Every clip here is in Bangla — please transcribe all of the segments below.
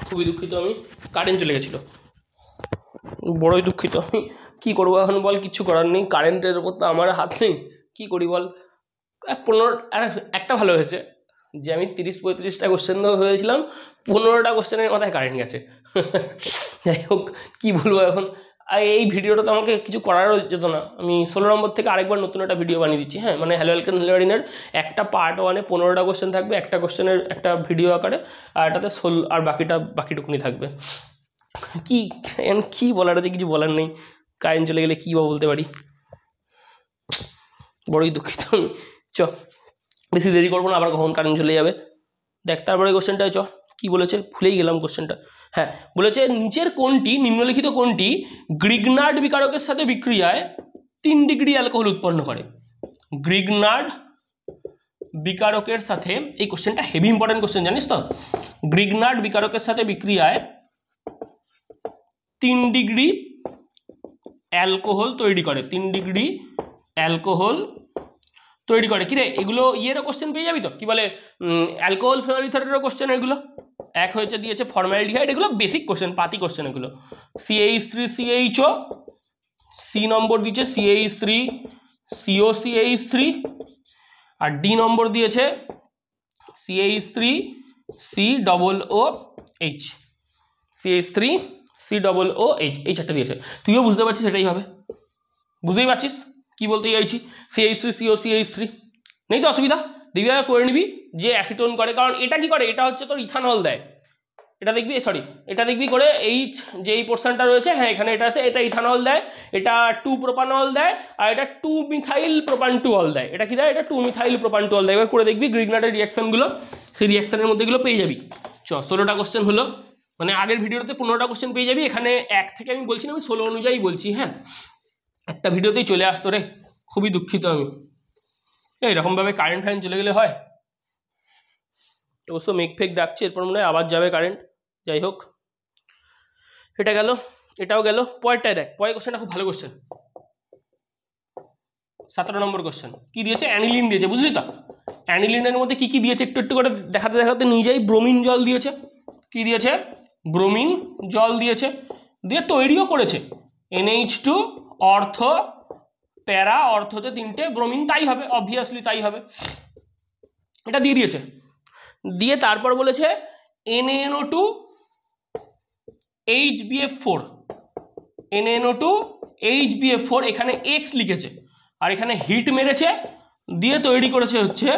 খুবই দুঃখিত আমি, কারেন্ট চলে গেছিলো, বড়ই দুঃখিত আমি। কী করবো এখন বল, কিচ্ছু করার নেই, কারেন্টের ওপর তো আমার হাত নেই, কী করি বল। 15 একটা ভালো হয়েছে যে আমি 30-35টা কোশ্চেন হয়েছিলাম, 15টা কোশ্চেনের মাথায় কারেন্ট গেছে। যাই হোক, কী বলবো এখন। এই ভিডিওটা তো আমাকে কিছু করারও যেত না, আমি 16 নম্বর থেকে আরেকবার নতুন একটা ভিডিও বানিয়ে দিচ্ছি। হ্যাঁ, মানে হ্যালো অ্যালকেন হ্যালোরিনের একটা পার্ট 1-এ 15টা কোশ্চেন থাকবে, একটা কোশ্চেনের একটা ভিডিও আকারে, আর এটাতে আর বাকিটুকুনি থাকবে। কি কি বলার আছে, কিছু বলার নেই, কারেন্ট চলে গেলে কী বা বলতে পারি, বড়ই দুঃখিত আমি। চ, বেশি দেরি করবো না, আবার কখন কারেন্ট চলে যাবে। দেখ তারপরে কোশ্চেনটায় চ, কি বলেছে ভুলেই গেলাম কোশ্চেনটা। হ্যাঁ, বলেছে নিচের কোনটি, নিম্নলিখিত কোনটি গ্রিগনার্ড বিকারকের সাথে বিক্রিয়ায় 3 ডিগ্রি অ্যালকোহল উৎপন্ন করে। গ্রিগনার্ড বিকারকের সাথে, এই কোশ্চেনটা হেভি ইম্পর্টেন্ট কোশ্চেন জানিস তো। গ্রিগনার্ড বিকারকের সাথে বিক্রিয়ায় 3 ডিগ্রি অ্যালকোহল তৈরি করে, 3 ডিগ্রি অ্যালকোহল তৈরি করে। কিরে এগুলো ইয়েরও কোশ্চেন পেয়ে যাবি তো, কি বলে অ্যালকোহল ফেনল ইথারেরও কোশ্চেন এগুলো। এক হয়েছে দিয়েছে ফর্মালডিহাইড, এগুলো বেসিক কোশ্চেন, পাতি কোশ্চেন এগুলো। CH3CHO, সি নম্বর দিয়েছে CH3 COCH3, আর ডি নম্বর দিয়েছে CH3 COOH, CH3 COOH, এই চারটা দিয়েছে। তুইও বুঝতে পারছিস সেটাই হবে, বুঝতেই পারছিস কি বলতে চাইছি। CH3 COCH3 নেই তো অসুবিধা, দেখবি করে নিবি যে অ্যাসিটোন করে, কারণ এটা কি করে, এটা হচ্ছে তোর ইথানল দেয়, এটা দেখবি, সরি এটা দেখবি করে এইচ যে এই পোর্শনটা রয়েছে, হ্যাঁ এখানে এটা আছে, এটা ইথানল দেয়, এটা 2 প্রোপানল দেয়, আর এটা 2 মিথাইল প্রোপান 2 অল দেয়। এটা কি দেয়, এটা 2 মিথাইল প্রোপান 2 অল দেয়। এবার করে দেখবি গ্রিগনার্ডের রিয়াকশনগুলো, সেই রিয়াকশনের মধ্যে এগুলো পেয়ে যাবি। 16টা কোশ্চেন হলো, মানে আগের ভিডিওতে 15টা কোশ্চেন পেয়ে যাবি, এখানে 1 থেকে আমি বলছি না, আমি 16 অনুযায়ী বলছি। হ্যাঁ, একটা ভিডিওতেই চলে আসতো রে, খুবই দুঃখিত আমি। এইরকমভাবে কারেন্ট ফ্যান চলে গেলে হয়। অবশ্য মেঘ ফেক ডাকছে, এরপর মনে হয় আবার যাবে কারেন্ট। যাই হোক, এটা গেল, এটাও গেল। পরেরটায় দেখ, পরের কোশ্চেনটা খুব ভালো কোশ্চেন। 17 নম্বর কোশ্চেন কি দিয়েছে, অ্যানিলিন দিয়েছে, বুঝলি তো। অ্যানিলিনের মধ্যে কি কি দিয়েছে একটু একটু করে দেখাতে দেখাতে নিয়ে যাই। ব্রোমিন জল দিয়েছে, কি দিয়েছে, ব্রোমিন জল দিয়েছে, দিয়ে তৈরিও করেছে NH2 অর্থ প্যারা, অর্থতে 3টে, ব্রোমিন তাই হবে, অবভিয়াসলি তাই হবে, এটা দিয়ে দিয়েছে। দিয়ে তারপর বলেছে NaNO2 HBF4, NaNO2 HBF4, এখানে X লিখেছে, আর এখানে হিট মেরেছে, দিয়ে তৈরি করেছে হচ্ছে,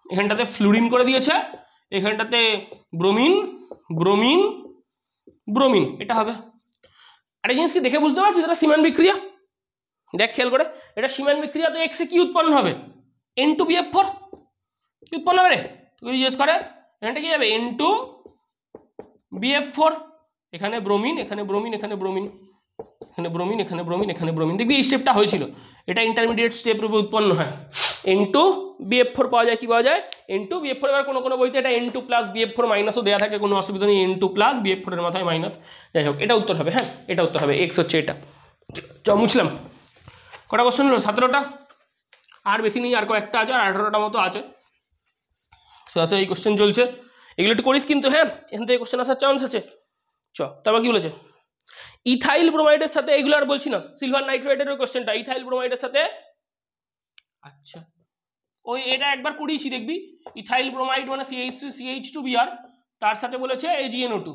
এখানটাতে ফ্লুরিন করে দিয়েছে, এখানটাতে ব্রোমিন ব্রোমিন ব্রোমিন, এটা হবে। একটা জিনিস কি দেখে বুঝতে পারছিস, এটা সীমান বিক্রিয়া, দেখ খেয়াল করে, এটা সীমান বিক্রিয়া, তো এক্সে কি উৎপন্ন হবে, N2BF4 কি উৎপন্ন হবে রে, তুই জিজ্ঞেস করে, এখানটা কি যাবে N2BF4, এখানে ব্রোমিন, এখানে ব্রোমিন, এখানে ব্রোমিন, এখানে ব্রোমিন, এখানে ব্রোমিন, এখানে ব্রোমিন, দেখবি এই স্টেপটা হয়েছিল, এটা ইন্টারমিডিয়েট স্টেপ রূপে উৎপন্ন হয়। N2BF4 পাওয়া যায়, কি পাওয়া যায়, N2BF4। এবার কোনো কোনো বইতে এটা N2+BF4 মাইনাসও দেওয়া থাকে, কোনো অসুবিধা নেই, N2+BF4 এর মাথায় মাইনাস। যাই হোক, এটা উত্তর হবে, হ্যাঁ এটা উত্তর হবে, এক্স হচ্ছে এটা। চ মুছলাম। কটা কোশ্চেন হলো, 17টা, আর বেশি নেই, আর কয়েকটা আছে, আর 18টা মতো আছে। সো এই কোশ্চেন চলছে, এগুলো একটু করিস কিন্তু, হ্যাঁ এখান থেকে কোশ্চেন আসার চান্স আছে। চ তারপর কি বলেছে, ইথাইল ব্রোমাইডের সাথে, এগুলো আর বলছি না, সিলভার নাইট্রেটের ওই কোশ্চেনটা, ইথাইল ব্রোমাইডের সাথে, আচ্ছা ওই এটা একবার করিয়েছি দেখবি, ইথাইল ব্রোমাইড মানে CH2Br, তার সাথে বলেছে AgNO2,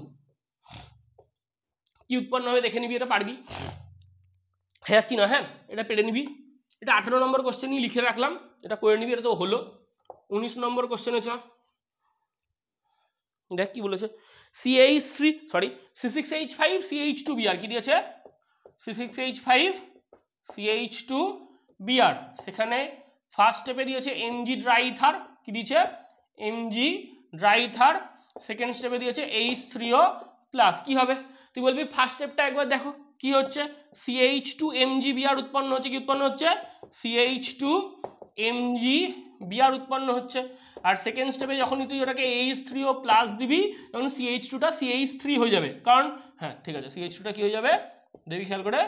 কি উৎপন্ন হবে দেখে নিবি, এটা পারবি, যাচ্ছি না, হ্যাঁ এটা পেরে নিবি। এটা 18 নম্বর কোশ্চেনই লিখে রাখলাম, এটা করে নিবি, এটা তো হলো। 19 নম্বর কোশ্চেনে চ, দেখ কি বলেছে, C6H5 CH2Br, কি দিয়েছে, C6H5 CH2Br, সেখানে ফার্স্ট স্টেপে দিয়েছে Mg ড্রাই ইথার, কি দিয়েছে Mg ড্রাই ইথার, সেকেন্ড স্টেপে দিয়েছে H3O+, কি হবে, তুই বলবি ফার্স্ট স্টেপটা একবার দেখো কি হচ্ছে, CH2MgBr উৎপন্ন হচ্ছে, কি উৎপন্ন হচ্ছে, CH2MgBr উৎপন্ন হচ্ছে। আর সেকেন্ড স্টেপে যখনই তুই ওটাকে H3O+ দিবি, তখন CH2টা CH3 হয়ে যাবে, কারণ হ্যাঁ ঠিক আছে, CH2টা কি হয়ে যাবে, দেখবি খেয়াল করে,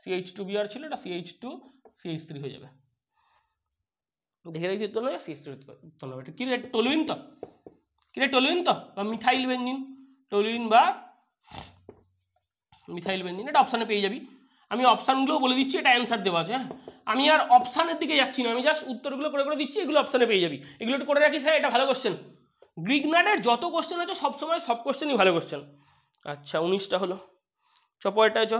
CH2Br ছিল, এটা CH2CH3 হয়ে যাবে, দেখে রেখে উৎপন্ন হবে, CH3 উৎপন্ন হবে। কি রে টলুইন তো, কি রে টলুইন তো, বা মিথাইল বেঞ্জিন, টলিন বা মিথাইল বেঞ্জিন, এটা অপশানে পেয়ে যাবি। আমি অপশানগুলো বলে দিচ্ছি, এটা অ্যান্সার দেওয়া আছে। হ্যাঁ, আমি আর অপশানের দিকে যাচ্ছি না, আমি জাস্ট উত্তরগুলো করে করে দিচ্ছি, এগুলো অপশানে পেয়ে যাবি। এগুলো একটু করে রাখিস। হ্যাঁ, এটা ভালো কোশ্চেন। গ্রিগনার্ডের যত কোশ্চেন আছে সবসময় সব কোশ্চেনই ভালো কোশ্চেন। আচ্ছা 19টা হলো, চ পরেরটায় চ,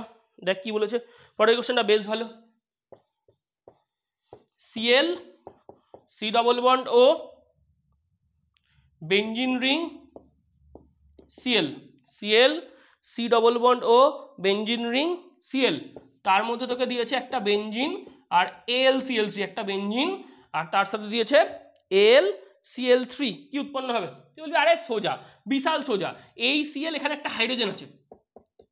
দেখ কি বলেছে। পরের কোশ্চেনটা বেশ ভালো। CL C double bond O benzene ring CL, CL C double bond O benzene ring CL, তার মধ্যে তোকে দিয়েছে একটা বেঞ্জিন আর AlCl3 একটা বেঞ্জিন, আর তার সাথে দিয়েছে AlCl3, কি উৎপন্ন হবে? তুই বলবি আরে সোজা, বিশাল সোজা, এই Cl এখানে একটা হাইড্রোজেন আছে,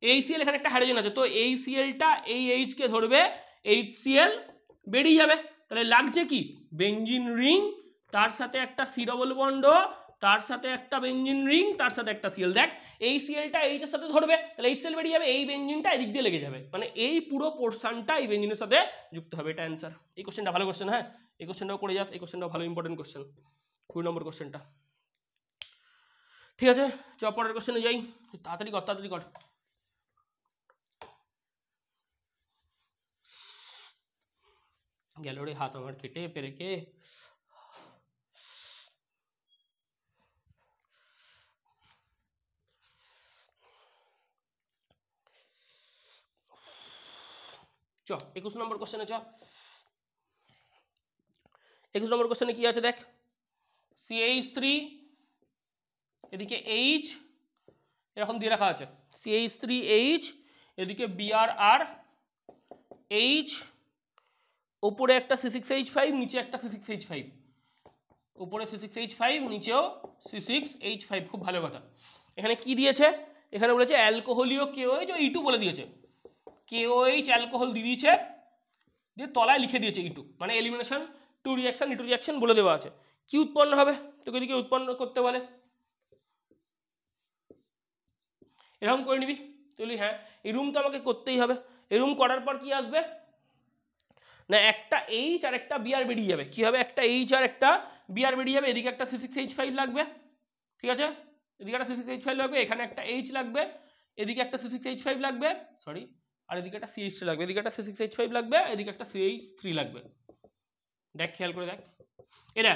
এই Cl এখানে একটা হাইড্রোজেন আছে, তো এই Clটা এই H কে ধরবে, HCl বেরিয়ে যাবে, তাহলে লাগছে কি বেঞ্জিন রিং, তার সাথে একটা সি ডবল বন্ড, তার সাথে একটা বেঞ্জিন রিং, তার সাথে একটা Cl। দেখ এই Clটা H এর সাথে ধরবে, তাহলে HCl বেরিয়ে যাবে, এই বেঞ্জিনটা এদিক দিয়ে লেগে যাবে, মানে এই পুরো পোর্শনটা এই বেঞ্জিনের সাথে যুক্ত হবে, এটা অ্যান্সার। এই কোশ্চেনটা ভালো কোশ্চেন। হ্যাঁ, এই কোশ্চেনটাও করে যাস, এই কোশ্চেনটাও ভালো ইম্পর্টেন্ট কোশ্চেন, 20 নম্বর কোশ্চেনটা। ঠিক আছে, চ পরের কোশ্চেনে যাই, তাড়াতাড়ি কর তাড়াতাড়ি কর। গেল রে হাত আমার কেটে পেরেকে। চ 21 নম্বর কোশ্চেনে চ। 21 নম্বর কোশ্চেনে কি আছে দেখ, CH3 এদিকে H এরকম দিয়ে রাখা আছে, CH3H এদিকে BrR H, ওপরে একটা C6H5 নিচে একটা C6H5, উপরে C6H5 নিচেও C6H5, খুব ভালো কথা। এখানে কি দিয়েছে, এখানে বলেছে অ্যালকোহলীয় KOH ও E2 বলে দিয়েছে, KOH অ্যালকোহল দিয়ে দিয়েছে, দিয়ে তলায় লিখে দিয়েছে E2, মানে elimination two reaction E2 reaction বলে দেওয়া আছে। কি উৎপন্ন হবে তোকে এদিকে উৎপন্ন করতে বলে, এরকম করে নিবি, তুই হ্যাঁ এই রুম তো আমাকে করতেই হবে। এই রুম করার পর কি আসবে না, একটা H আর একটা Br বেরিয়ে যাবে, কি হবে একটা H আর একটা Br বেরিয়ে যাবে, এদিকে একটা C6H5 লাগবে, ঠিক আছে, এদিকে একটা C6H5 লাগবে, এখানে একটা H লাগবে, এদিকে একটা C6H5 লাগবে, সরি, আর এদিকে একটা CH3 লাগবে, এদিকে একটা C6H5 লাগবে, এদিকে একটা CH3 লাগবে। দেখ খেয়াল করে দেখ, এরা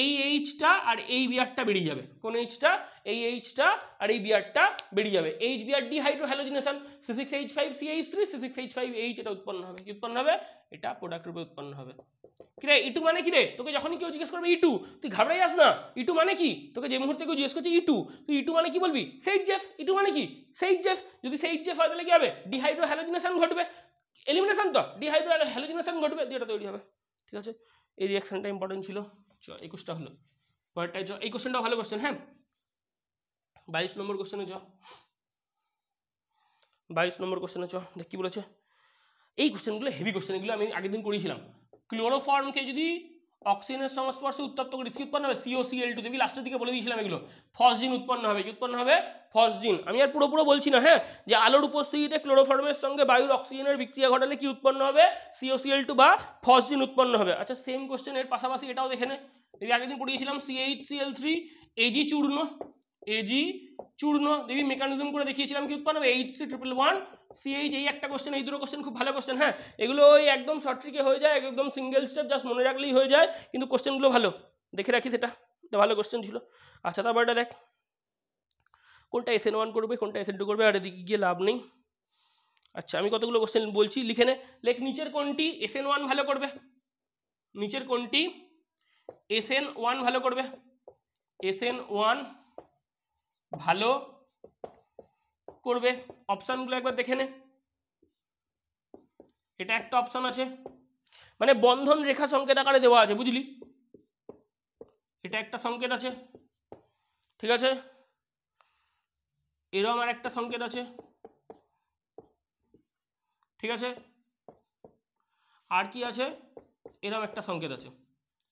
এই Hটা আর এই বিআরটা বেরিয়ে যাবে, কোন Hটা, এই Hটা আর এই বিআরটা বেরিয়ে যাবে, HBr dehydro halogenation, C6H5CH3 C6H5H, এটা উৎপন্ন হবে, কি উৎপন্ন হবে, এটা প্রোডাক্ট রূপে উৎপন্ন হবে। কিরে E2 মানে কি রে, তোকে যখনই কেউ জিজ্ঞেস করবে E2 তুই ঘাবড়াই যাস না, E2 মানে কি, তোকে যে মুহূর্তে কেউ জিজ্ঞেস করছে E2 তুই E2 মানে কি বলবি, সেইটজেফ, E2 মানে কি সেইটজেফ, যদি সেইটজেফ হয় তাহলে কি হবে, ডিহাইড্রো হ্যালোজিনেশন ঘটবে, এলিমিনেশন তো ডিহাইড্রো হ্যালোজিনেশন ঘটবে, দিয়ে এটা তৈরি হবে। ঠিক আছে, এই রিঅ্যাকশনটা ইম্পর্টেন্ট ছিল। চ 21টা হলো, পরেরটাই চ, এই কোশ্চেনটা ভালো কোশ্চেন। হ্যাঁ 22 নম্বর কোশ্চেনে চ, 22 নম্বর কোশ্চেনে চ, দেখ কি বলেছে। এই কোশ্চেনগুলো হেভি কোশ্চেন, এগুলো আমি আগের দিন করেছিলাম। ক্লোরোফর্মকে যদি অক্সিজেনের সংস্পর্শে উত্তপ্ত করে কি উৎপন্ন হবে, COCl2, দেবি লাস্টের দিকে বলে দিয়েছিলাম এগুলো, ফসজিন উৎপন্ন হবে, কি উৎপন্ন হবে, ফসজিন। আমি আর পুরো বলছি না, হ্যাঁ, যে আলোর উপস্থিতিতে ক্লোরোফর্মের সঙ্গে বায়ুর অক্সিজেনের বিক্রিয়া ঘটালে কি উৎপন্ন হবে, COCl2 বা ফসজিন উৎপন্ন হবে। আচ্ছা সেম কোশ্চেন, এর পাশাপাশি এটাও দেখে নে, দেবি আগের দিন পড়িয়েছিলাম CH3 Ag চূর্ণ, Ag চূর্ণ, দেবি মেকানিজম করে দেখিয়েছিলাম কি উৎপন্ন হবে, HC111 CH, এই একটা কোশ্চেন, এই দুটো কোশ্চেন খুব ভালো কোশ্চেন। হ্যাঁ এগুলো ওই একদম শর্ট ট্রিকে হয়ে যায়, একদম সিঙ্গেল স্টেপ জাস্ট মনে রাখলেই হয়ে যায়, কিন্তু কোশ্চেনগুলো ভালো, দেখে রাখিস, এটা ভালো কোশ্চেন ছিল। আচ্ছা তারপর এটা দেখ, কোনটা SN1 করবে কোনটা SN2 করবে, আর এদিকে গিয়ে লাভ নেই। আচ্ছা আমি কতগুলো কোশ্চেন বলছি, লিখে নে। লেখ নিচের কোনটি SN1 ভালো করবে, নিচের কোনটি SN1 ভালো করবে, SN1 ভালো করবে, অপশনগুলো একবার দেখে নে। এটা একটা অপশন আছে, মানে বন্ধন রেখা সংকেত আকারে দেওয়া আছে, বুঝলি, এটা একটা সংকেত আছে, ঠিক আছে, এরকম আর একটা সংকেত আছে, ঠিক আছে, আর কি আছে, এরকম একটা সংকেত আছে।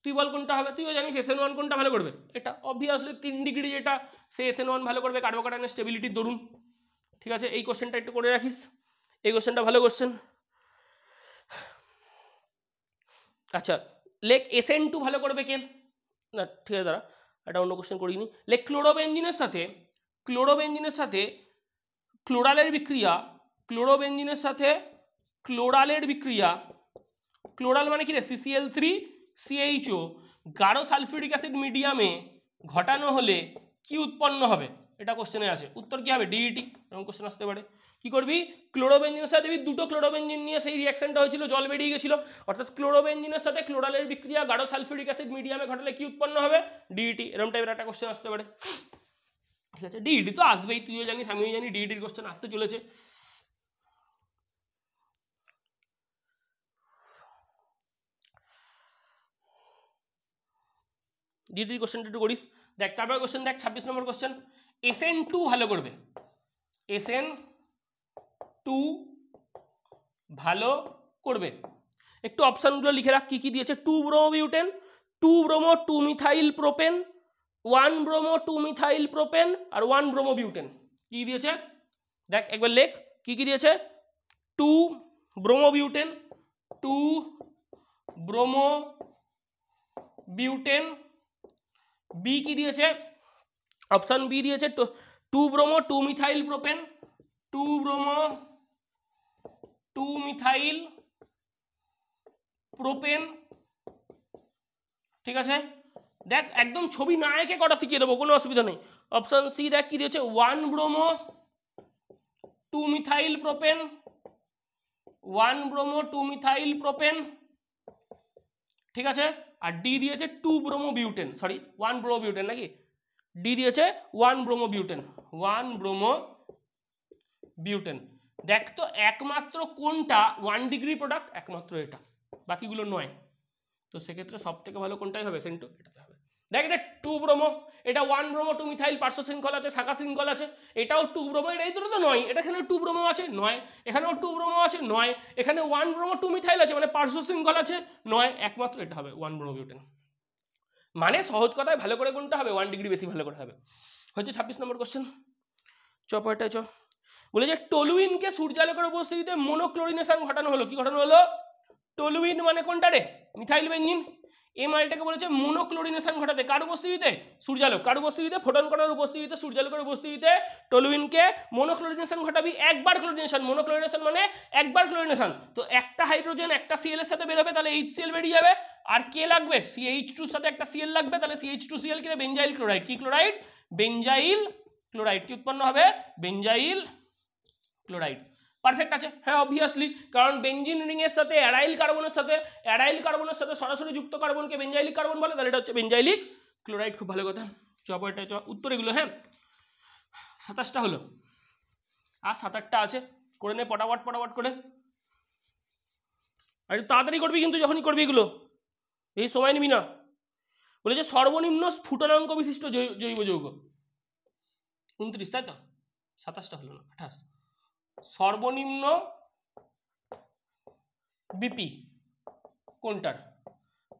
তুই বল কোনটা হবে, তুইও জানিস SN1 কোনটা ভালো করবে, এটা অবভিয়াসলি 3 ডিগ্রি যেটা, সে SN1 ভালো করবে কার্বোক্যাটায়নের স্টেবিলিটির দরুন। ঠিক আছে, এই কোশ্চেনটা একটু করে রাখিস, এই কোশ্চেনটা ভালো কোশ্চেন। আচ্ছা লেখ SN2 ভালো করবে কে, না ঠিক আছে দাঁড়া, এটা অন্য কোশ্চেন করিনি। লেখ ক্লোরোবেঞ্জিনের সাথে ক্লোরোবেঞ্জিনের সাথে ক্লোরালের বিক্রিয়া, ক্লোরোবেঞ্জিনের সাথে ক্লোরালের বিক্রিয়া, ক্লোরাল মানে কি রে, CCl3CHO গাঢ় সালফিউরিক অ্যাসিড মিডিয়ামে ঘটানো হলে কি উৎপন্ন হবে? এটা কোশ্চেনে আছে, উত্তর কি হবে? ডিইটি। এরকম কোশ্চেন আসতে পারে। কি করবি, ক্লোরোবেঞ্জিনের সাথে দুটো ক্লোরোবেঞ্জিন নিয়ে সেই রিয়াকশনটা হয়েছিল, জল বেরিয়ে গেছিল, অর্থাৎ ক্লোরোবেঞ্জিনের সাথে ক্লোরালের বিক্রিয়া গাঢ় সালফিউরিক অ্যাসিড মিডিয়ামে ঘটালে কি উৎপন্ন হবে? ডিইটি। এরকম টাইপের একটা কোশ্চেন আসতে পারে। ঠিক আছে, ডিইটি তো আসবেই, তুইও জানিস আমিও জানি ডিইটির কোশ্চেন আসতে চলেছে। ডিইটির কোশ্চেনটা একটু করিস। দেখ তারপর কোশ্চেন দেখ 26 নম্বর কোশ্চেন, SN2 ভালো করবে, SN2 ভালো করবে। একটু অপশনগুলো লিখে রাখ, কি কি দিয়েছে। 2 bromobutane, 2 bromo 2 methyl propane, 1 bromo 2 methyl propane আর 1 ব্রোমোবিউটেন। কি দিয়েছে দেখ একবার লেখ, কি কি দিয়েছে। 2 ব্রোমোবিউটেন, 2 ব্রোমোবিউটেন, বি কি দিয়েছে, অপশন বি দিয়েছে 2 bromo 2 methyl propane, 2 bromo 2 methyl propane. ঠিক আছে, দেখ একদম ছবি না এঁকে কটা শিখিয়ে দেবো, কোনো অসুবিধা নেই। অপশন সি দেখ কি দিয়েছে, 1 bromo 2 methyl propane, 1 bromo 2 methyl propane. ঠিক আছে, আর ডি দিয়েছে 2 ব্রোমোবিউটেন, সরি 1 ব্রোমোবিউটেন নাকি, ডি দিয়েছে 1 ব্রোমোবিউটেন, 1 ব্রোমোবিউটেন। দেখ তো একমাত্র কোনটা 1 ডিগ্রি প্রোডাক্ট, একমাত্র এটা, বাকিগুলো নয়। তো সেক্ষেত্রে সব থেকে ভালো কোনটাই হবে, SN2 এটাতে হবে। দেখ এটা 2 ব্রোমো, এটা 1 ব্রোমো 2 মিথাইল পার্শ্ব শৃঙ্খল আছে, শাখা শৃঙ্খল আছে, এটাও 2 ব্রোমো, এটা এই দুটো তো নয়, এটা এখানে 2 ব্রোমো আছে নয়, এখানেও 2 ব্রোমো আছে নয়, এখানে 1 ব্রোমো 2 মিথাইল আছে মানে পার্শ্ব শৃঙ্খল আছে নয়, একমাত্র এটা হবে 1 ব্রোমোবিউটেন। মানে সহজ কথায় ভালো করে কোনটা হবে, 1 ডিগ্রি বেশি ভালো করে হবে। হচ্ছে 26 নম্বর কোশ্চেন, চ পয়টায় চ। বলে যে টলুইনকে সূর্যালোকের উপস্থিতিতে মনোক্লোরিনেশন ঘটানো হলো, কি ঘটানো হলো? টলুইন মানে কোনটা রে, মিথাইল বেঞ্জিন। এই মালটাকে বলেছে মনোক্লোরিনেশন ঘটাতে, কার উপস্থিতিতে? সূর্যালোক। কার উপস্থিতিতে? ফোটন কণার উপস্থিতিতে, সূর্যালোকের উপস্থিতিতে টলুইনকে মনোক্লোরিনেশন ঘটাবি। একবার ক্লোরিনেশন, মনোক্লোরিনেশন মানে একবার ক্লোরিনেশন। তো একটা হাইড্রোজেন একটা সিএল এর সাথে বেরোবে, তাহলে HCl বেরিয়ে যাবে, আর কে লাগবে? CH2 এর সাথে একটা Cl লাগবে, তাহলে CH2Cl কি? Benzyl chloride. কি ক্লোরাইড? Benzyl chloride. কি উৎপন্ন হবে? Benzyl chloride. পারফেক্ট আছে, হ্যাঁ অবভিয়াসলি, কারণ বেঞ্জিন রিং এর সাথে অ্যারাইল কার্বনের সাথে সরাসরি যুক্ত কার্বনকে বেঞ্জাইলিক কার্বন বলে, তাহলে এটা হচ্ছে বেঞ্জাইলিক ক্লোরাইড। খুব ভালো কথা, চপটা চ উত্তর এগুলো। হ্যাঁ 27টা হলো, আর 7-8টা আছে, করে নে পটাপট পটাপট করে। আর তাড়াতাড়ি করবি কিন্তু যখনই করবি এগুলো, এই সময় নিবি না। বলে যে সর্বনিম্ন স্ফুটনাঙ্ক বিশিষ্ট জৈব যৌগ 29, তাই তো? 27টা হলো না, 28। সর্বনিম্ন বিপি কোনটার?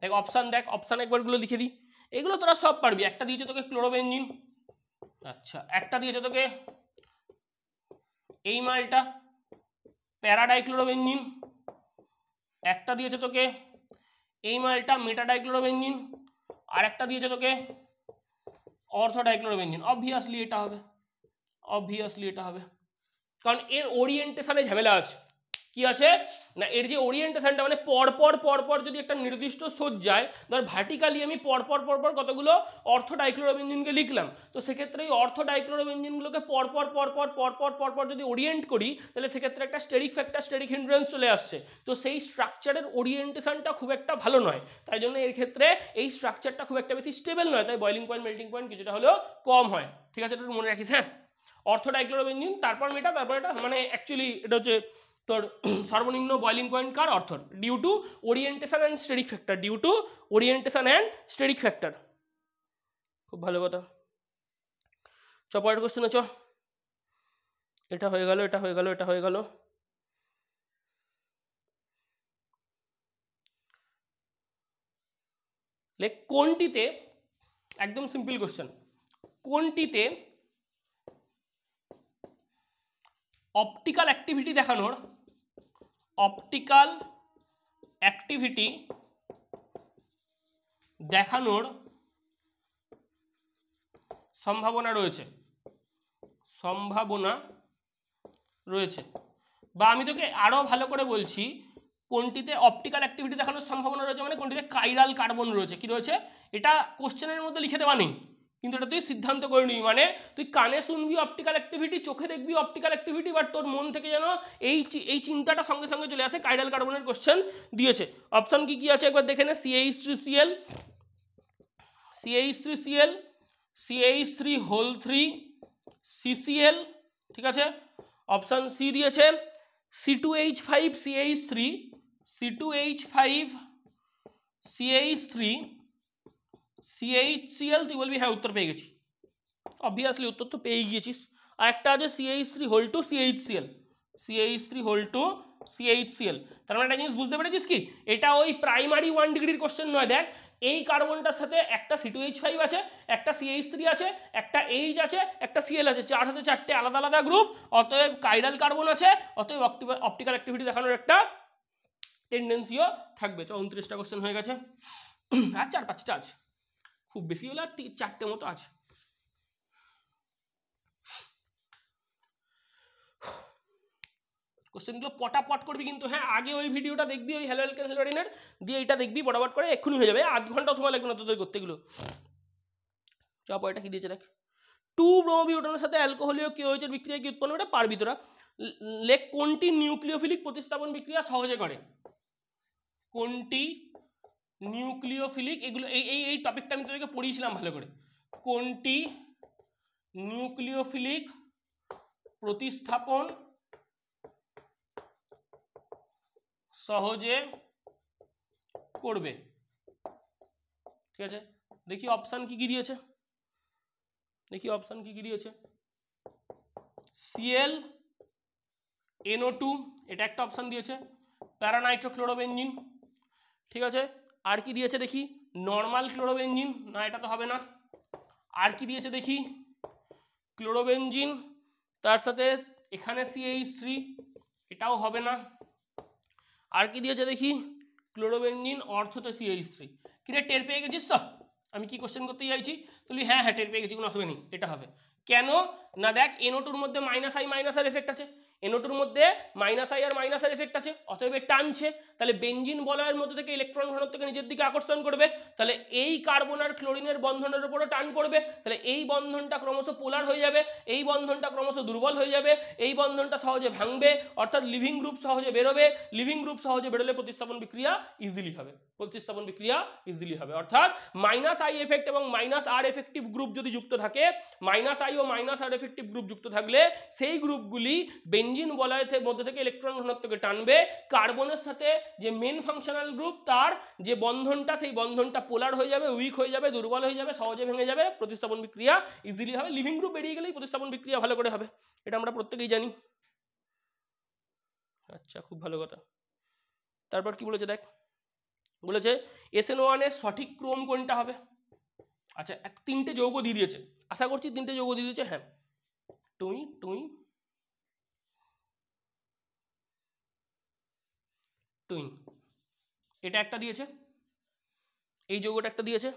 দেখ অপশান, দেখ অপশান একবারগুলো লিখে দিই, এগুলো তোরা সব পারবি। একটা দিয়েছে তোকে ক্লোরোবেঞ্জিন, আচ্ছা একটা দিয়েছে তোকে এই মালটা প্যারাডাইক্লোরোবেঞ্জিন, একটা দিয়েছে তোকে এই মালটা মেটাডাইক্লোরোবেঞ্জিন, আর একটা দিয়েছে তোকে অর্থোডাইক্লোরোবেঞ্জিন। অবভিয়াসলি এটা হবে, অবভিয়াসলি এটা হবে, কারণ এর ওরিয়েন্টেশনে ঝামেলা আছে। কি আছে না, এর যে ওরিয়েন্টেশনটা মানে পরপর পরপর যদি একটা নির্দিষ্ট সজ্জায় ধর ভার্টিক্যালি আমি পরপর পরপর কতগুলো অর্থোডাইক্লোরোবেঞ্জিনকে লিখলাম, তো সেক্ষেত্রে এই অর্থোডাইক্লোরোবেঞ্জিনগুলোকে পরপর পরপর পরপর পরপর যদি ওরিয়েন্ট করি, তাহলে সেক্ষেত্রে একটা স্টেরিক ফ্যাক্টর, স্টেরিক হিন্ড্রেন্স চলে আসছে। তো সেই স্ট্রাকচারের ওরিয়েন্টেশনটা খুব একটা ভালো নয়, তাই জন্য এর ক্ষেত্রে এই স্ট্রাকচারটা খুব একটা বেশি স্টেবল নয়, তাই বয়লিং পয়েন্ট মেল্টিং পয়েন্ট কিছুটা হলেও কম হয়। ঠিক আছে, একটু মনে রাখিস। হ্যাঁ অর্থোডাইক্লোরোবেঞ্জিন তারপর মেটা, তারপর এটা, মানে অ্যাকচুয়ালি এটা হচ্ছে তোর সর্বনিম্ন বয়লিং পয়েন্ট কার? অর্থর, due to orientation and steric factor, due to orientation and steric factor. খুব ভালো কথা, চ পরের কোশ্চেনে চ। এটা হয়ে গেল, এটা হয়ে গেল, এটা হয়ে গেল। লেখ কোনটিতে, একদম সিম্পল কোশ্চেন, কোনটিতে অপটিক্যাল অ্যাক্টিভিটি দেখানোর, অপটিক্যাল অ্যাক্টিভিটি দেখানোর সম্ভাবনা রয়েছে? সম্ভাবনা রয়েছে, বা আমি তোকে আরও ভালো করে বলছি, কোনটিতে অপটিক্যাল অ্যাক্টিভিটি দেখানোর সম্ভাবনা রয়েছে, মানে কোনটিতে কাইরাল কার্বন রয়েছে। কি রয়েছে এটা কোশ্চেনের মধ্যে লিখে দেওয়া নেই, কিন্তু এটা তুই সিদ্ধান্ত করে নিবি। মানে তুই কানে শুনবি অপটিক্যাল অ্যাক্টিভিটি, চোখে দেখবি অপটিক্যাল অ্যাক্টিভিটি, বাট তোর মন থেকে যেন এই চিন্তাটা সঙ্গে সঙ্গে চলে আসে কাইরাল কার্বনের কোশ্চেন দিয়েছে। অপশন কি কি আছে একবার দেখে নে। CH3Cl, CH3Cl, CH3 CCl, ঠিক আছে। অপশন সি দিয়েছে C2H5CH3, C2H5CH3 CHCl। তুই বলবি হ্যাঁ উত্তর পেয়ে গেছি, অবভিয়াসলি উত্তর তো পেয়ে গিয়েছিস। আর একটা আছে CH3 CHCl, CH3 তার মানে একটা জিনিস বুঝতে পেরেছিস কি, এটা ওই প্রাইমারি 1 ডিগ্রির কোশ্চেন নয়। দেখ এই কার্বনটার সাথে একটা C2H5 আছে, একটা CH3 আছে, একটা H আছে, একটা Cl আছে, চার হাতে চারটে আলাদা আলাদা গ্রুপ, অতএব কাইরাল কার্বন আছে, অতএব অপটিক্যাল অ্যাক্টিভিটি দেখানোর একটা টেন্ডেন্সিও থাকবে। 29টা কোশ্চেন হয়ে গেছে, আর 4-5টা আছে, খুব বেশি হলে আর 4টে মতো আছে। কোশ্চেনগুলো পটাপট করবি কিন্তু, হ্যাঁ আগে ওই ভিডিওটা দেখবি, ওই হ্যালো অ্যালকেন হ্যালোরিনের দিয়ে এটা দেখবি, পটাপট করে এক্ষুনি হয়ে যাবে, 8 ঘন্টা সময় লাগবে না তোদের করতে এগুলো। চাপ এটা কি দিয়েছে দেখ, 2-ব্রোমোবিউটানের সাথে অ্যালকোহলীয় KOH এর বিক্রিয়া কি উৎপন্ন করে পারবি তোরা। লেখ কোনটি নিউক্লিওফিলিক প্রতিস্থাপন বিক্রিয়া সহজে করে, কোনটি নিউক্লিওফিলিক, এগুলো এই টপিকটা আমি তোদেরকে পড়িয়েছিলাম ভালো করে। কোনটি নিউক্লিওফিলিক প্রতিস্থাপন সহজে করবে, ঠিক আছে। দেখি অপশন কি কি দিয়েছে, Cl NO2 এটা একটা অপশন দিয়েছে, প্যারানাইট্রোক্লোরোবেনজিন, ঠিক আছে। আর কি দিয়েছে দেখি, নর্মাল ক্লোরোবেনজিন, না এটা তো হবে না। আর কি দিয়েছে দেখি, ক্লোরোবেনজিন তার সাথে এখানে CH3, এটাও হবে না। আর কি দিয়েছে দেখি, ক্লোরোবেনজিন অর্থতে CH3। কিরে টের পেয়ে গেছিস তো আমি কি কোশ্চেন করতে চাইছি? তুই হ্যাঁ হ্যাঁ টের পেয়ে গেছি, কোনো অসুবিধা নেই, এটা হবে। কেন না দেখ NO2-র মধ্যে -I এফেক্ট আছে, NO2-র মধ্যে -I আর মাইনাসের এফেক্ট আছে, অতএব টানছে, তাহলে বেনজিন বলয়ের মধ্যে থেকে ইলেকট্রন ঘনত্বকে নিজের দিকে আকর্ষণ করবে, তাহলে এই কার্বন আর ক্লোরিনের বন্ধনের উপরে টান পড়বে, তাহলে এই বন্ধনটা ক্রমশ পোলার হয়ে যাবে, এই বন্ধনটা ক্রমশ দুর্বল হয়ে যাবে, এই বন্ধনটা সহজে ভাঙবে, অর্থাৎ লিভিং গ্রুপ সহজে বেরোবে, লিভিং গ্রুপ সহজে বেরোলে প্রতিস্থাপন বিক্রিয়া ইজিলি হবে, অর্থাৎ -I এফেক্ট এবং -R এফেক্টিভ গ্রুপ যদি যুক্ত থাকে, -I ও -R এফেক্টিভ গ্রুপ যুক্ত থাকলে সেই গ্রুপগুলি বেনজিন বলয়ের মধ্যে থেকে ইলেকট্রন ঘনত্বকে টানবে, কার্বনের সাথে যে মেন ফাংশনাল গ্রুপ তার যে বন্ধনটা, সেই বন্ধনটা পোলার হয়ে যাবে, উইক হয়ে যাবে, দুর্বল হয়ে যাবে, সহজে ভেঙে যাবে, প্রতিস্থাপন বিক্রিয়া ইজিলি হবে। লিভিং গ্রুপ বেরিয়ে গেলেই প্রতিস্থাপন বিক্রিয়া ভালো করে হবে, এটা আমরা প্রত্যেকেই জানি। আচ্ছা খুব ভালো কথা। তারপর কি বলেছে দেখ, বলেছে SN1 এর সঠিক ক্রম কোনটা হবে। আচ্ছা 3টে যৌগ দিয়ে দিয়েছে, আশা করছি 3টে যৌগ দিয়ে দিয়েছে, হ্যাঁ টুই টুই টুইন, এটা একটা দিয়েছে, এই যৌগটা একটা দিয়েছে,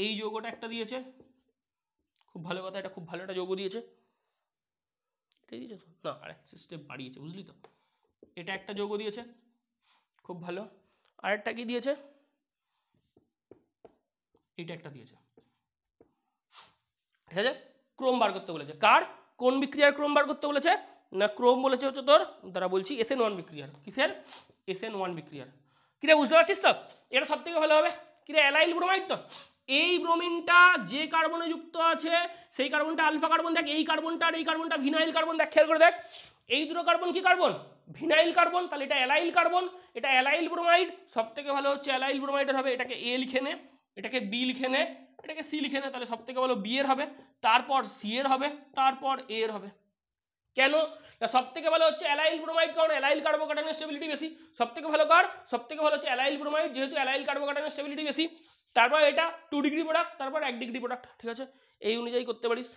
এই যৌগটা একটা দিয়েছে, খুব ভালো কথা, এটা খুব ভালো একটা যৌগ দিয়েছে, এটা দিয়েছে না আর একটা স্টেপ বাড়িয়েছে, বুঝলি তো। এটা একটা যৌগ দিয়েছে, খুব ভালো। আরেকটা কি দিয়েছে, এটা একটা দিয়েছে, ঠিক আছে। ক্রম বার করতে বলেছে, কার কোন বিক্রিয়ার ক্রম বার করতে বলেছে না, ক্রম বলেছে হচ্ছে তোর, দ্বারা বলছি SN1 বিক্রিয়ার, কিসের SN1 বিক্রিয়ার। কিরে বুঝতে পারছিস তো, এটা সব থেকে ভালো হবে। কিরে অ্যালাইল ব্রোমাইড তো, এই ব্রোমিনটা যে কার্বনে যুক্ত আছে সেই কার্বনটা আলফা কার্বন, দেখ এই কার্বনটা আর এই কার্বনটা ভিনাইল কার্বন, দেখ খেয়াল করে দেখ, এই দুটো কার্বন কি কার্বন, ভিনাইল কার্বন, তাহলে এটা অ্যালাইল কার্বন, এটা অ্যালাইল ব্রোমাইড, সব থেকে ভালো হচ্ছে অ্যালাইল ব্রোমাইডের হবে, এটাকে A লিখে নে, এটাকে B লিখে নে, এটাকে C লিখে নে, তাহলে সব থেকে ভালো B এর হবে, তারপর C এর হবে, তারপর A এর হবে। কেন সব থেকে ভালো হচ্ছে অ্যালাইল ব্রোমাইড, কারণ অ্যালাইল কার্বোক্যাটায়নের স্টেবিলিটি বেশি, সব থেকে ভালো কার, সব থেকে ভালো হচ্ছে অ্যালাইল ব্রোমাইড, যেহেতু অ্যালাইল কার্বোক্যাটায়নের স্টেবিলিটি বেশি। তারপর এটা 2 ডিগ্রি প্রোডাক্ট, তারপর 1 ডিগ্রি প্রোডাক্ট, ঠিক আছে, এই অনুযায়ী করতে পারিস।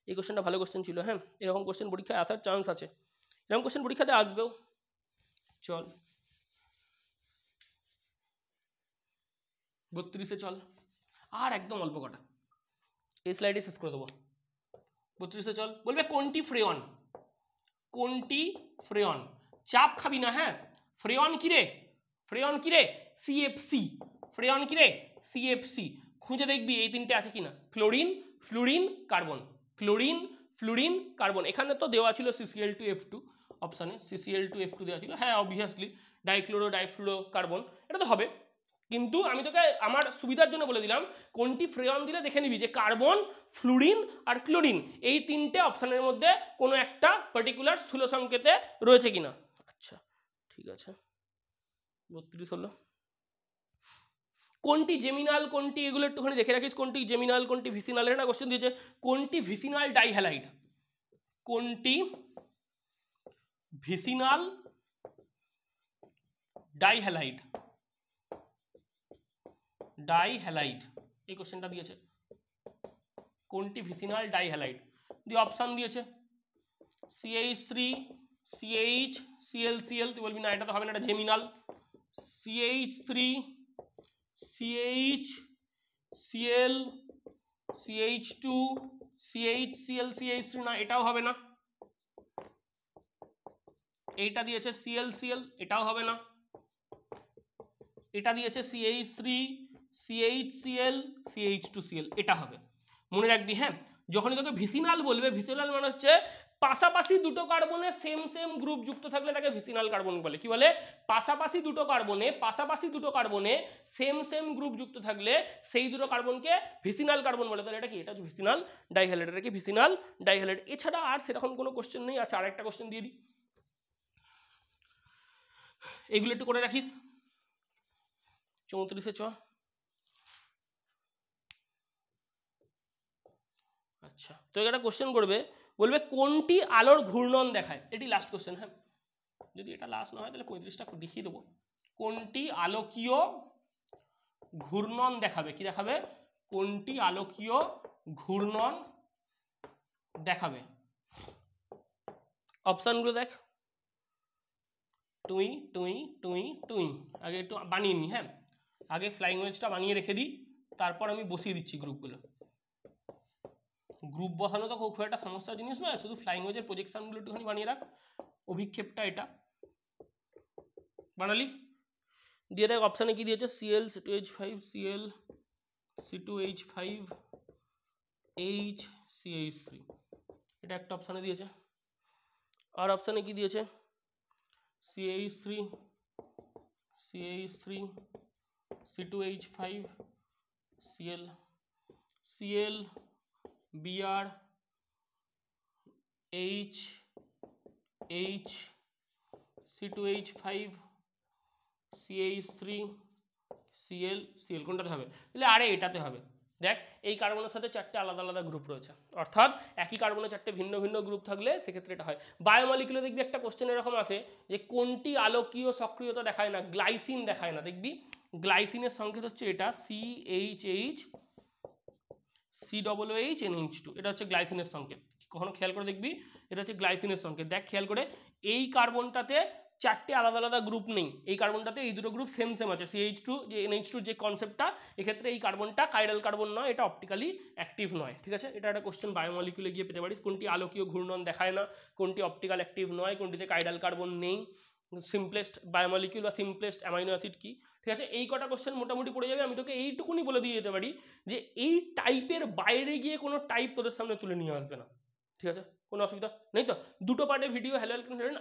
এই কোশ্চেনটা ভালো কোশ্চেন ছিল, হ্যাঁ এরকম কোশ্চেন পরীক্ষায় আসার চান্স আছে, এরকম কোশ্চেন পরীক্ষাতে আসবেও। চল 32-এ চল, আর একদম অল্প কটা, এই স্লাইডে শেষ করে দেবো। 32 চল, বলবে কোনটি ফ্রেয়ন, কোনটি ফ্রেয়ন, চাপ খাবি না হ্যাঁ। ফ্রেয়ন কিরে, ফ্রেয়ন কিরে, সিএফসি, ফ্রেয়ন কিরে সিএফসি, খুঁজে দেখবি এই তিনটে আছে কিনা, chlorine, fluorine, carbon, chlorine, fluorine, carbon. এখানে তো দেওয়া ছিল CCl2F2 অপশানে, CCl2F2 দেওয়া ছিল, হ্যাঁ অবভিয়াসলি ডাইক্লোরো ডাইফ্লুরো কার্বন, এটা তো হবে। কিন্তু আমি তোকে আমার সুবিধার জন্য বলে দিলাম কোনটি ফ্রেয়ন দিলে দেখে নিবি যে কার্বন, ফ্লুরিন আর ক্লোরিন এই তিনটে অপশানের মধ্যে কোনো একটা পার্টিকুলার স্থূল সংকেতে রয়েছে কিনা। আচ্ছা ঠিক আছে, 32 হলো। কোনটি জেমিনাল, কোনটি, এগুলো একটুখানি দেখে রাখিস, কোনটি জেমিনাল কোনটি ভিসিনাল। এটা কোশ্চেন দিয়েছে, কোনটি ভিসিনাল ডাইহ্যালাইড, কোনটি ভিসিনাল ডাইহ্যালাইড, ডাইহ্যালাইড এই কোশ্চেনটা দিয়েছে, কোনটি ভিসিনাল ডাইহ্যালাইড দিয়ে অপশান দিয়েছে CH3, CH, Cl, Cl, তুই বলবি না এটা তো হবে না, এটা জেমিনাল, CH3, CH, Cl, CH2, CH, Cl, CH3 না এটাও হবে না, এইটা দিয়েছে Cl, Cl এটাও হবে না, এটা দিয়েছে CH3, CHCl, CH2Cl এটা হবে। মনে রাখবি হ্যাঁ, যখনই তোকে ভিসিনাল বলবে, ভিসিনাল মানে হচ্ছে পাশাপাশি দুটো কার্বনে সেম সেম গ্রুপ যুক্ত থাকলে তাকে ভিসিনাল কার্বন বলে। কি বলে, পাশাপাশি দুটো কার্বনে সেম সেম গ্রুপ যুক্ত থাকলে সেই দুটো কার্বনকে ভিসিনাল কার্বন বলে। তাহলে এটা কি, এটা হচ্ছে ভিসিনাল ডাইহ্যালাইড, এটা কি ভিসিনাল ডাইহ্যালাইড। এছাড়া আর সেরকম কোনো কোশ্চেন নেই। আচ্ছা আরেকটা কোশ্চেন দিয়ে দিই, এগুলো একটু করে রাখিস। 34-এ চ। আচ্ছা তো একটা কোশ্চেন করবে, বলবে কোনটি আলোর ঘূর্ণন দেখায়, এটি লাস্ট কোশ্চেন হ্যাঁ, যদি এটা লাস্ট না হয় তাহলে 35টা দেখিয়ে দেবো। কোনটি আলোকীয় ঘূর্ণন দেখাবে, কি দেখাবে, কোনটি আলোকীয় ঘূর্ণন দেখাবে। অপশানগুলো দেখ, টুই টুই টুই টুই, আগে একটু বানিয়ে নিই হ্যাঁ, আগে ফ্লাইং ওয়েজটা বানিয়ে রেখে দিই, তারপর আমি বসিয়ে দিচ্ছি গ্রুপগুলো। গ্রুপ বসানো তো খুব একটা সমস্যার জিনিস নয়, শুধু ফ্লাইং ওয়েজের প্রজেকশনগুলো একটুখানি বানিয়ে রাখ। অভিক্ষেপটা এটা বানালি, দিয়ে দেখ অপশানে কি দিয়েছে, Cl C2H5, Cl C2H5, H CH3, এটা একটা অপশানে দিয়েছে। আর অপশানে কি দিয়েছে, CH3, CH3, C2H5, Cl, Cl Br, H, H, C2H5, CH3, Cl, Cl কোনটাতে হবে, তাহলে আরে এটাতে হবে। দেখ এই কার্বনের সাথে চারটে আলাদা আলাদা গ্রুপ রয়েছে, অর্থাৎ একই কার্বনে চারটে ভিন্ন ভিন্ন গ্রুপ থাকলে সেক্ষেত্রে এটা হয়। বায়োমলিকুলে দেখবি একটা কোশ্চেন এরকম আসে যে কোনটি আলোকীয় সক্রিয়তা দেখায় না, গ্লাইসিন দেখায় না। দেখবি গ্লাইসিনের সংকেত হচ্ছে এটা CHH COOH NH2, এটা হচ্ছে গ্লাইসিনের সংকেত। কখনো খেয়াল করে দেখবি এটা হচ্ছে গ্লাইসিনের সংকেত। দেখ খেয়াল করে, এই কার্বনটাতে চারটে আলাদা আলাদা গ্রুপ নেই, এই কার্বনটাতে এই দুটো গ্রুপ সেম সেম আছে। CH2 যে NH2 যে কনসেপ্টটা, এক্ষেত্রে এই কার্বনটা কাইরাল কার্বন নয়, এটা অপটিক্যালি অ্যাক্টিভ নয়। ঠিক আছে, এটা একটা কোশ্চেন বায়োমলিকুলে গিয়ে পেতে পারিস, কোনটি আলোকীয় ঘূর্ণন দেখায় না, কোনটি অপটিক্যাল অ্যাক্টিভ নয়, কোনটিতে কাইরাল কার্বন নেই, সিম্পলেস্ট বায়োমলিকুল বা সিম্পলেস্ট অ্যামাইনো অ্যাসিড কি। ঠিক আছে, এই কটা কোশ্চেন মোটামুটি পড়ে যাবে। আমি তোকে এইটুকুনি বলে দিয়ে যেতে পারি যে এই টাইপের বাইরে গিয়ে কোনো টাইপ তোদের সামনে তুলে নিয়ে আসবে না। ঠিক আছে, কোনো অসুবিধা নেই তো। দুটো পার্টের ভিডিও হ্যালো অ্যালকেন হেরোইন,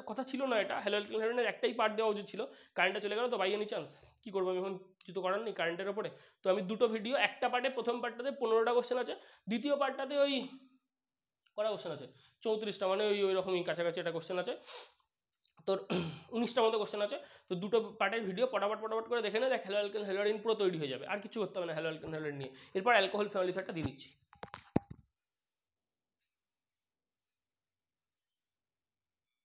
কথা ছিল না এটা, হ্যালো অ্যালকেন হেরোইনের একটাই পার্ট দেওয়া উচিত ছিল, কারেন্টটা চলে গেল তো বাই এনি চান্স কী করবো আমি এখন, কিছু তো করার নেই কারেন্টের ওপরে। তো আমি দুটো ভিডিও, একটা পার্টে প্রথম পার্টটাতে 15টা কোশ্চেন আছে, দ্বিতীয় পার্টটাতে ওই কটা কোশ্চেন আছে 34টা, মানে ওই রকমই কাছাকাছি একটা কোশ্চেন আছে তোর 19টার মতো কোশ্চেন আছে। তো দুটো পার্টের ভিডিও পটাপট করে দেখে নে, দেখ হ্যালো অ্যালকেন হেরোইন পুরো তৈরি হয়ে যাবে, আর কিছু করতে হবে না হ্যালো অ্যালকেন হেরোইন নিয়ে। এরপর অ্যালকোহল ফ্যামিলি থার্ডটা দিয়ে দিচ্ছি।